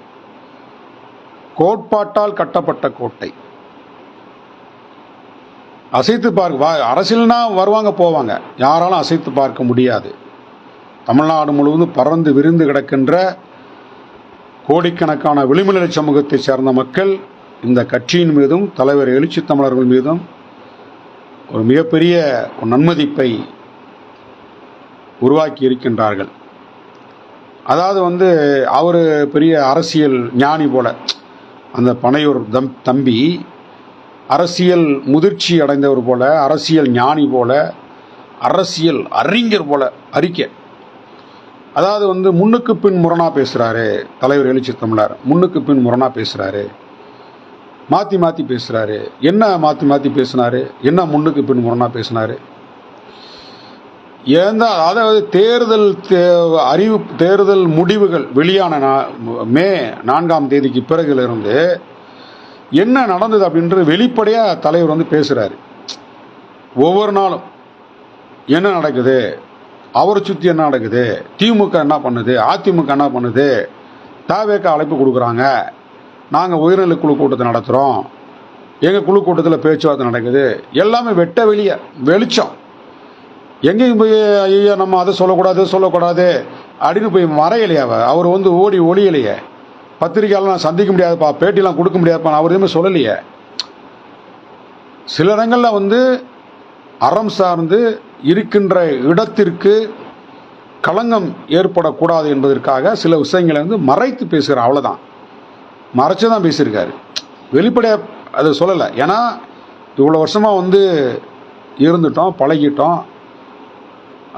கோட்பாட்டால் கட்டப்பட்ட கோட்டை. அசைத்து பார்க்க அரசியல்னா வருவாங்க போவாங்க, யாராலும் அசைத்து பார்க்க முடியாது. தமிழ்நாடு முழுவதும் பறந்து விரிந்து கிடக்கின்ற கோடிக்கணக்கான விளிம்புநிலை சமூகத்தை சேர்ந்த மக்கள் இந்த கட்சியின் மீதும் தலைவர் எழுச்சி தமிழர்கள் மீதும் ஒரு மிகப்பெரிய நன்மதிப்பை உருவாக்கி இருக்கின்றார்கள். அதாவது அவர் பெரிய அரசியல் ஞானி போல, அந்த பனையூர் தம்பி அரசியல் முதிர்ச்சி அடைந்தவர் போல, அரசியல் ஞானி போல, அரசியல் அறிஞர் போல அறிக்கை. அதாவது முன்னுக்கு பின் முரணா பேசுறாரு தலைவர் எழுச்சி தமிழர், முன்னுக்கு பின் முரணா பேசுறாரு, மாத்தி மாத்தி பேசுறாரு. என்ன மாத்தி மாத்தி பேசினாரு, என்ன முன்னுக்கு பின் முரணா பேசினாரு? அதாவது தேர்தல் முடிவுகள் வெளியான மே 4ஆம் தேதிக்கு பிறகுலிருந்து என்ன நடந்தது அப்படின்ற வெளிப்படையா தலைவர் பேசுறாரு. ஒவ்வொரு நாளும் என்ன நடக்குது, அவரை சுத்தி என்ன நடக்குது, திமுக என்ன பண்ணுது, அதிமுக என்ன பண்ணுது, தவேக அழைப்பு கொடுக்குறாங்க, நாங்க உயர்நிலை குழு கூட்டத்தை நடத்துறோம், எங்க குழு கூட்டத்தில் பேச்சுவார்த்தை நடக்குது, எல்லாமே வெட்ட வெளிச்சம். எங்கேயும் போய் ஐயா நம்ம அதை சொல்லக்கூடாது அப்படின்னு போய் மறையலையா அவர் ஓடி ஒளியலையே, பத்திரிகையாளர் நான் சந்திக்க முடியாதுப்பா, பேட்டிலாம் கொடுக்க முடியாதுப்பா, அவர் எதுவுமே சொல்லலையே. சில இடங்கள்ல அறம் சார்ந்து இருக்கின்ற இடத்திற்கு களங்கம் ஏற்படக்கூடாது என்பதற்காக சில விஷயங்களை மறைத்து பேசுகிறார். அவ்வளோதான், மறைச்சுதான் பேசியிருக்காரு, வெளிப்படையா அதை சொல்லலை. ஏன்னா இவ்வளோ வருஷமா இருந்துட்டோம், பழகிட்டோம்.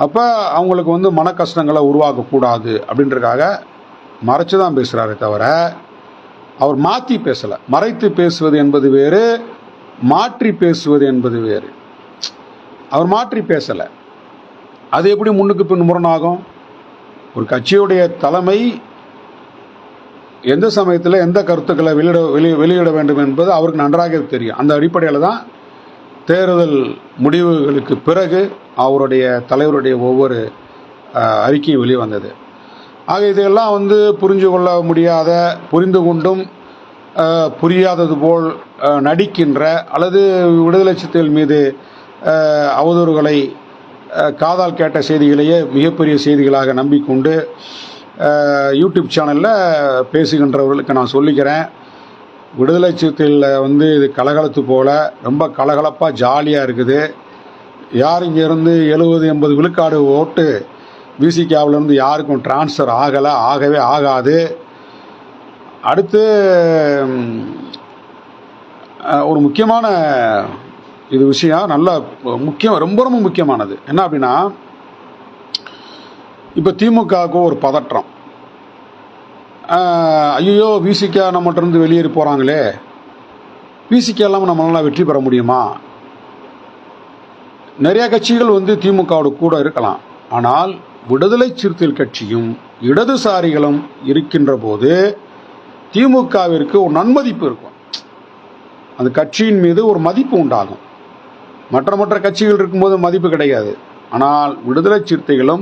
அப்போ அவங்களுக்கு மன கஷ்டங்களை உருவாக்கக்கூடாது அப்படின்றதுக்காக மறைச்சு தான் பேசுகிறாரே தவிர அவர் மாற்றி பேசலை. மறைத்து பேசுவது என்பது வேறு, மாற்றி பேசுவது என்பது வேறு. அவர் மாற்றி பேசலை. அது எப்படி முன்னுக்கு பின் முரணாகும்? ஒரு கட்சியுடைய தலைமை எந்த சமயத்தில் எந்த கருத்துக்களை வெளியிட வேண்டும் என்பது அவருக்கு நன்றாக தெரியும். அந்த அடிப்படையில் தான் தேர்தல் முடிவுகளுக்கு பிறகு அவருடைய தலைவருடைய ஒவ்வொரு அறிக்கையும் வெளிவந்தது. ஆக இதையெல்லாம் புரிஞ்சு கொள்ள முடியாத, புரிந்து கொண்டும் புரியாதது போல் நடிக்கின்ற அல்லது விடுதலை சிறுத்தைகள் மீது அவதூறுகளை காதால் கேட்ட செய்திகளையே மிகப்பெரிய செய்திகளாக நம்பிக்கொண்டு யூடியூப் சேனலில் பேசுகின்றவர்களுக்கு நான் சொல்லிக்கிறேன், விடுதலை சிறுத்தைகளில் இது கலகலத்து போல ரொம்ப கலகலப்பாக ஜாலியாக இருக்குது. யார் இங்கேருந்து 70-80 விழுக்காடு ஓட்டு விசிகாவிலேருந்து யாருக்கும் டிரான்ஸ்ஃபர் ஆகவே ஆகாது. அடுத்து ஒரு முக்கியமான இது விஷயம், நல்ல ரொம்ப ரொம்ப முக்கியமானது என்ன அப்படின்னா, இப்போ திமுகவுக்கு ஒரு பதற்றம். ஐயோ விசிகா நம்மகிட்ட இருந்து வெளியேறி போகிறாங்களே, விசிகா இல்லாமல் நம்மளால வெற்றி பெற முடியுமா? நிறைய கட்சிகள் திமுகவோட கூட இருக்கலாம், ஆனால் விடுதலை சிறுத்தைகள் கட்சியும் இடதுசாரிகளும் இருக்கின்ற போது திமுகவிற்கு ஒரு நன்மதிப்பு இருக்கும், அந்த கட்சியின் மீது ஒரு மதிப்பு உண்டாகும். மற்ற கட்சிகள் இருக்கும்போது மதிப்பு கிடையாது. ஆனால் விடுதலை சிறுத்தைகளும்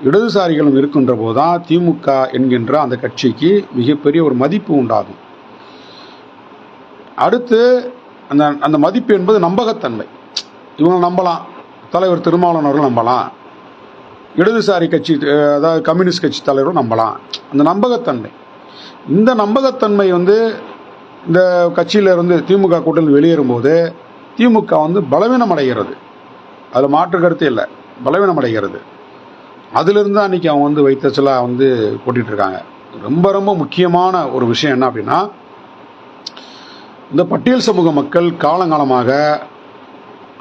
இடதுசாரிகளும் இருக்கின்ற போதுதான் திமுக என்கின்ற அந்த கட்சிக்கு மிகப்பெரிய ஒரு மதிப்பு உண்டாகும். அடுத்து அந்த மதிப்பு என்பது நம்பகத்தன்மை. இவங்க நம்பலாம், தலைவர் திருமாவளவன் அவர்கள் நம்பலாம், இடதுசாரி கட்சி அதாவது கம்யூனிஸ்ட் கட்சி தலைவரும் நம்பலாம். அந்த நம்பகத்தன்மை, இந்த நம்பகத்தன்மை இந்த கட்சியிலிருந்து திமுக கூட்டத்தில் வெளியேறும்போது திமுக பலவீனம் அடைகிறது. அதில் மாற்று கருத்து இல்லை, பலவீனம் அடைகிறது. அதிலிருந்து தான் அன்றைக்கி அவங்க வைத்தச்சலாக போட்டிட்டு இருக்காங்க. ரொம்ப ரொம்ப முக்கியமான ஒரு விஷயம் என்ன அப்படின்னா, இந்த பட்டியல் சமூக மக்கள் காலங்காலமாக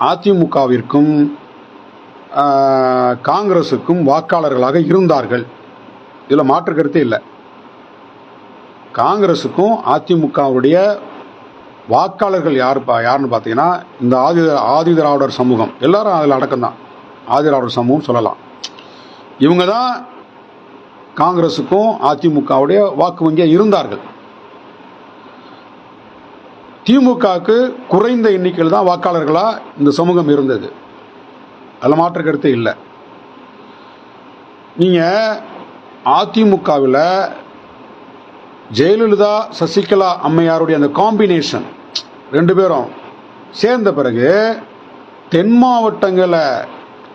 அதிமுகவிற்கும் காங்கிரஸுக்கும் வாக்காளர்களாக இருந்தார்கள். இதில் மாற்று கருத்தே இல்லை. காங்கிரஸுக்கும் அதிமுகவுடைய வாக்காளர்கள் யாருன்னு பார்த்தீங்கன்னா, இந்த ஆதி திராவிடர் சமூகம் எல்லாரும் அதில் அடக்கம்தான். ஆதி திராவிடர் சமூகம் சொல்லலாம். இவங்க தான் காங்கிரஸுக்கும் அதிமுகவுடைய வாக்கு வங்கியாக இருந்தார்கள். திமுகவுக்கு குறைந்த எண்ணிக்கையில் தான் வாக்காளர்களாக இந்த சமூகம் இருந்தது. அதில் மாற்று கருத்து இல்லை. நீங்கள் அதிமுகவில் ஜெயலலிதா சசிகலா அம்மையாருடைய அந்த காம்பினேஷன் ரெண்டு பேரும் சேர்ந்த பிறகு தென் மாவட்டங்களை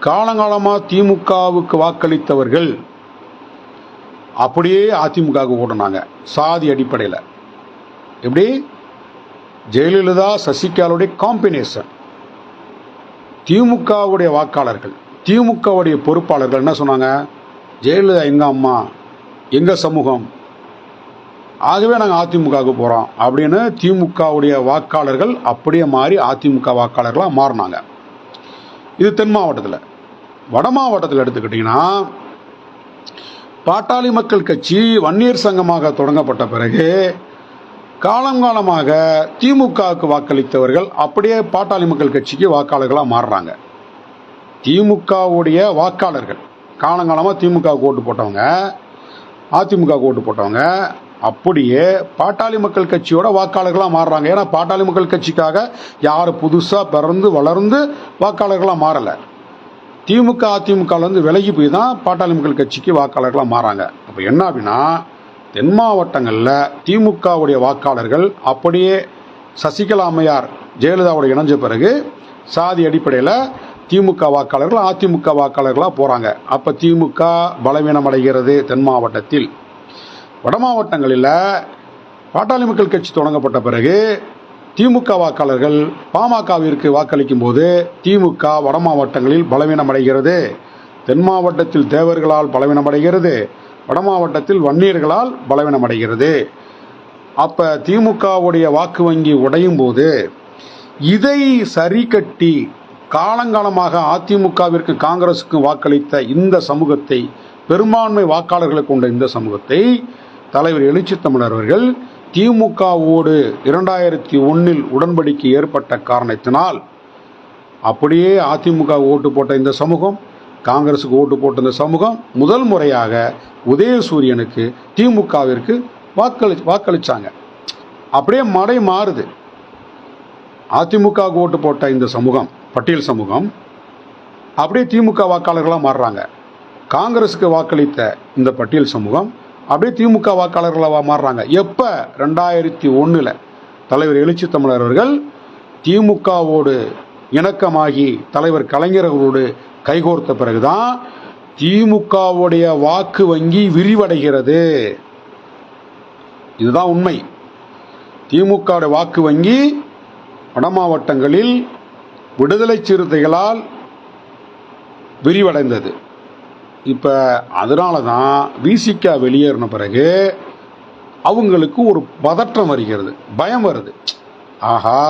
காலங்காலமாக திமுகவுக்கு வாக்களித்தவர்கள் அப்படியே அதிமுகவுக்கு ஓடுனாங்க சாதி அடிப்படையில். எப்படி? ஜெயலலிதா சசிகலாவுடைய காம்பினேஷன். திமுகவுடைய வாக்காளர்கள், திமுகவுடைய பொறுப்பாளர்கள் என்ன சொன்னாங்க? ஜெயலலிதா எங்கள் அம்மா, எங்கள் சமூகம், ஆகவே நாங்கள் அதிமுகவுக்கு போகிறோம் அப்படின்னு திமுகவுடைய வாக்காளர்கள் அப்படியே மாறி அதிமுக வாக்காளர்களாக மாறினாங்க. இது தென் மாவட்டத்தில். வட மாவட்டத்தில் எடுத்துக்கிட்டிங்கன்னா, பாட்டாளி மக்கள் கட்சி வன்னியர் சங்கமாக தொடங்கப்பட்ட பிறகு காலங்காலமாக திமுகவுக்கு வாக்களித்தவர்கள் அப்படியே பாட்டாளி மக்கள் கட்சிக்கு வாக்காளர்களாக மாறுறாங்க. திமுகவுடைய வாக்காளர்கள் காலங்காலமாக திமுகவுக்கு ஓட்டு போட்டவங்க, அதிமுகவுக்கு ஓட்டு போட்டவங்க அப்படியே பாட்டாளி மக்கள் கட்சியோட வாக்காளர்களாக மாறுறாங்க. ஏன்னா பாட்டாளி மக்கள் கட்சிக்காக யார் புதுசாக பிறந்து வளர்ந்து வாக்காளர்களாக மாறலை. திமுக அதிமுகலேருந்து விலகி போய் தான் பாட்டாளி மக்கள் கட்சிக்கு வாக்காளர்களாக மாறாங்க. அப்போ என்ன அப்படின்னா, தென் மாவட்டங்களில் திமுகவுடைய வாக்காளர்கள் அப்படியே சசிகலா அம்மையார் ஜெயலலிதாவோட இணைஞ்ச பிறகு சாதி அடிப்படையில் திமுக வாக்காளர்கள் அதிமுக வாக்காளர்களாக போகிறாங்க. அப்போ திமுக பலவீனம் அடைகிறது தென் மாவட்டத்தில். வட மாவட்டங்களில் பாட்டாளி மக்கள் கட்சி தொடங்கப்பட்ட பிறகு திமுக வாக்காளர்கள் பாமகவிற்கு வாக்களிக்கும் போது திமுக வட மாவட்டங்களில் பலவீனம் அடைகிறது. தென் மாவட்டத்தில் தேவர்களால் பலவீனம் அடைகிறது, வட மாவட்டத்தில் வன்னியர்களால் பலவீனம் அடைகிறது. அப்போ திமுகவுடைய வாக்கு வங்கி உடையும் போது இதை சரி கட்டி காலங்காலமாக அதிமுகவிற்கு காங்கிரஸுக்கு வாக்களித்த இந்த சமூகத்தை, பெரும்பான்மை வாக்காளர்களை கொண்ட இந்த சமூகத்தை தலைவர் எழுச்சி தமிழர் அவர்கள் திமுகவோடு 2001 உடன்படிக்கை ஏற்பட்ட காரணத்தினால் அப்படியே அதிமுக ஓட்டு போட்ட இந்த சமூகம், காங்கிரஸுக்கு ஓட்டு போட்ட இந்த சமூகம் முதல் முறையாக உதயசூரியனுக்கு திமுகவிற்கு வாக்களிச்சாங்க. அப்படியே மடை மாறுது. அதிமுக ஓட்டு போட்ட இந்த சமூகம், பட்டியல் சமூகம், அப்படியே திமுக வாக்காளர்களாக மாறுறாங்க. காங்கிரஸுக்கு வாக்களித்த இந்த பட்டியல் சமூகம் அப்படியே திமுக வாக்காளர்களாக மாறுறாங்க. எப்போ? 2001 தலைவர் எழுச்சி தமிழர் அவர்கள் திமுகவோடு இணக்கமாகி தலைவர் கலைஞர்களோடு கைகோர்த்த பிறகுதான் திமுகவுடைய வாக்கு வங்கி விரிவடைகிறது. இதுதான் உண்மை. திமுக வாக்கு வங்கி வட மாவட்டங்களில் விடுதலை சிறுத்தைகளால் விரிவடைந்தது. இப்போ அதனால தான் விசிக வெளியேறின பிறகு அவங்களுக்கு ஒரு பதற்றம் வருகிறது, பயம் வருது. ஆஹா,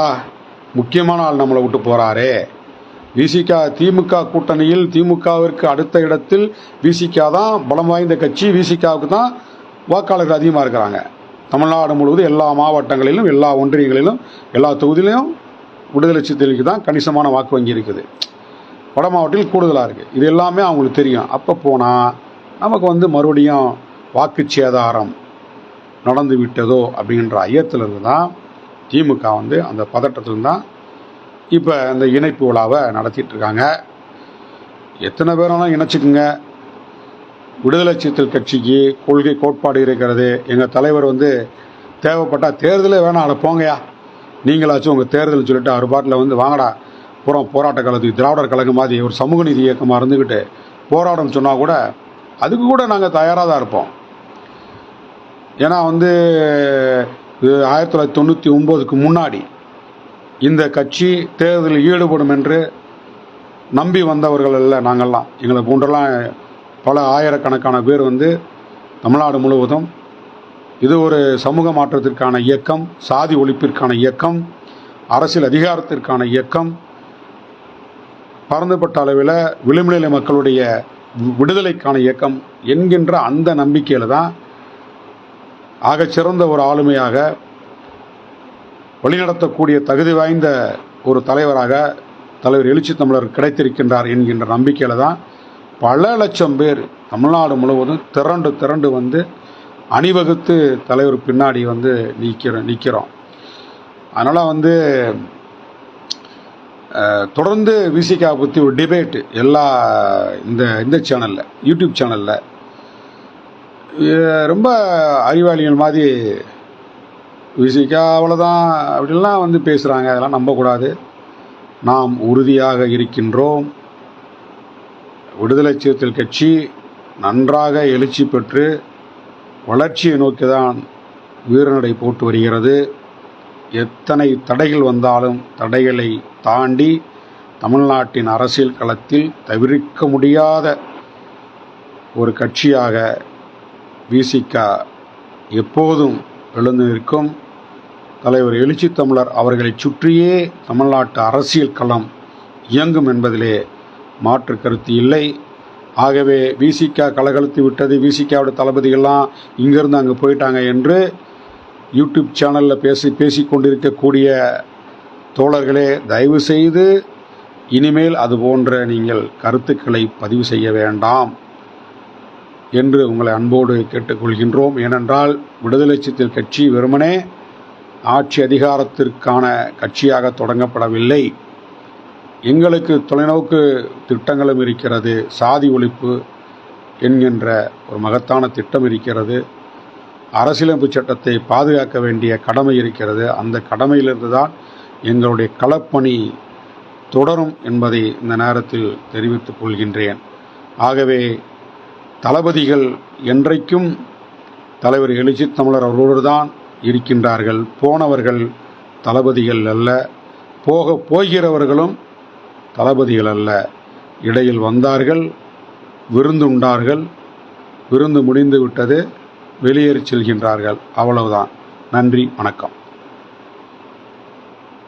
முக்கியமான ஆள் நம்மளை விட்டு போகிறாரே. விசிக திமுக கூட்டணியில் திமுகவிற்கு அடுத்த இடத்தில் விசிக தான் பலம் வாய்ந்த கட்சி. விசிகாவுக்கு தான் வாக்காளர்கள் அதிகமாக இருக்கிறாங்க. தமிழ்நாடு முழுவதும் எல்லா மாவட்டங்களிலும், எல்லா ஒன்றியங்களிலும், எல்லா தொகுதியிலும் விடுதலை சிறுத்தைகளுக்கு தான் கணிசமான வாக்கு வங்கி இருக்குது. வட மாவட்டத்தில் கூடுதலாக இருக்குது. இது எல்லாமே அவங்களுக்கு தெரியும். அப்போ போனால் நமக்கு மறுபடியும் வாக்கு சேதாரம் நடந்து விட்டதோ அப்படின்ற ஐயத்திலிருந்து தான் திமுக அந்த பதட்டத்திலிருந்து தான் இப்போ இந்த இணைப்பு விழாவை நடத்திட்டுருக்காங்க. எத்தனை பேரெல்லாம் இணைச்சிக்குங்க. விடுதலை சிறுத்தைகள் கட்சிக்கு கொள்கை கோட்பாடு இருக்கிறது. எங்கள் தலைவர் தேவைப்பட்டால் தேர்தலே வேணாம், அதை போங்கயா, நீங்களாச்சும் உங்கள் தேர்தல் சொல்லிட்டு அவர் பாட்டில் வாங்கடா புறம் போராட்ட காலத்துக்கு திராவிடர் கழகம் மாதிரி ஒரு சமூக நீதி இயக்கமாக இருந்துக்கிட்டு போராடம் சொன்னால் கூட அதுக்கு கூட நாங்கள் தயாராக தான் இருப்போம். ஏன்னா 1999க்கு முன்னாடி இந்த கட்சி தேர்தலில் ஈடுபடும் என்று நம்பி வந்தவர்கள் இல்லை நாங்கள்லாம். எங்களை போன்றெல்லாம் பல ஆயிரக்கணக்கான பேர் தமிழ்நாடு முழுவதும் இது ஒரு சமூக மாற்றத்திற்கான இயக்கம், சாதி ஒழிப்பிற்கான இயக்கம், அரசியல் அதிகாரத்திற்கான இயக்கம், பரந்துபட்ட அளவில் விளிம்புநிலை மக்களுடைய விடுதலைக்கான இயக்கம் என்கின்ற அந்த நம்பிக்கையில் தான் ஆகச்சிறந்த ஒரு ஆளுமையாக வழிநடத்தக்கூடிய தகுதி வாய்ந்த ஒரு தலைவராக தலைவர் எழுச்சி தமிழர் கிடைத்திருக்கின்றார் என்கின்ற நம்பிக்கையில் தான் பல லட்சம் பேர் தமிழ்நாடு முழுவதும் திரண்டு அணிவகுத்து தலைவர் பின்னாடி நிற்கிறோம். அதனால் தொடர்ந்து விசிகா பற்றி ஒரு டிபேட்டு எல்லா இந்த சேனலில், யூடியூப் சேனலில் ரொம்ப அறிவாளிகள் மாதிரி விசிகா அவ்வளோதான் அப்படின்லாம் பேசுகிறாங்க. அதெல்லாம் நம்பக்கூடாது. நாம் உறுதியாக இருக்கின்றோம். விடுதலை சிறுத்தைகள் கட்சி நன்றாக எழுச்சி பெற்று வளர்ச்சியை நோக்கிதான் வீரநடை போட்டு வருகிறது. எத்தனை தடைகள் வந்தாலும் தடைகளை தாண்டி தமிழ்நாட்டின் அரசியல் களத்தில் தவிர்க்க முடியாத ஒரு கட்சியாக விசிக எப்போதும் எழுந்து நிற்கும். தலைவர் எழுச்சி தமிழர் அவர்களை சுற்றியே தமிழ்நாட்டு அரசியல் களம் இயங்கும் என்பதிலே மாற்று கருத்து இல்லை. ஆகவே விசிக கலகலத்து விட்டது, விசிகவோட தளபதிகள்லாம் இங்கேருந்து அங்கே போயிட்டாங்க என்று யூடியூப் சேனலில் பேசி கொண்டிருக்கக்கூடிய தோழர்களே, தயவு செய்து இனிமேல் அது போன்ற நீங்கள் கருத்துக்களை பதிவு செய்ய வேண்டாம் என்று உங்களை அன்போடு கேட்டுக்கொள்கின்றோம். ஏனென்றால் விடுதலை சிறுத்தைகள் கட்சி வெறுமனே ஆட்சி அதிகாரத்திற்கான கட்சியாக தொடங்கப்படவில்லை. எங்களுக்கு தொலைநோக்கு திட்டங்களும் இருக்கிறது. சாதி ஒழிப்பு என்கின்ற ஒரு மகத்தான திட்டம் இருக்கிறது. அரசியலமைப்பு சட்டத்தை பாதுகாக்க வேண்டிய கடமை இருக்கிறது. அந்த கடமையிலிருந்து தான் எங்களுடைய களப்பணி தொடரும் என்பதை இந்த நேரத்தில் தெரிவித்துக் கொள்கின்றேன். ஆகவே தளபதிகள் என்றைக்கும் தலைவர் எழுச்சி தமிழர் அவர்களோடு தான் இருக்கின்றார்கள். போனவர்கள் தளபதிகள் அல்ல, போகிறவர்களும் தளபதிகள் அல்ல. இடையில் வந்தார்கள், விருந்துண்டார்கள், விருந்து முடிந்து விட்டது, வெளியேறி செல்கின்றார்கள். அவ்வளவுதான். நன்றி, வணக்கம்.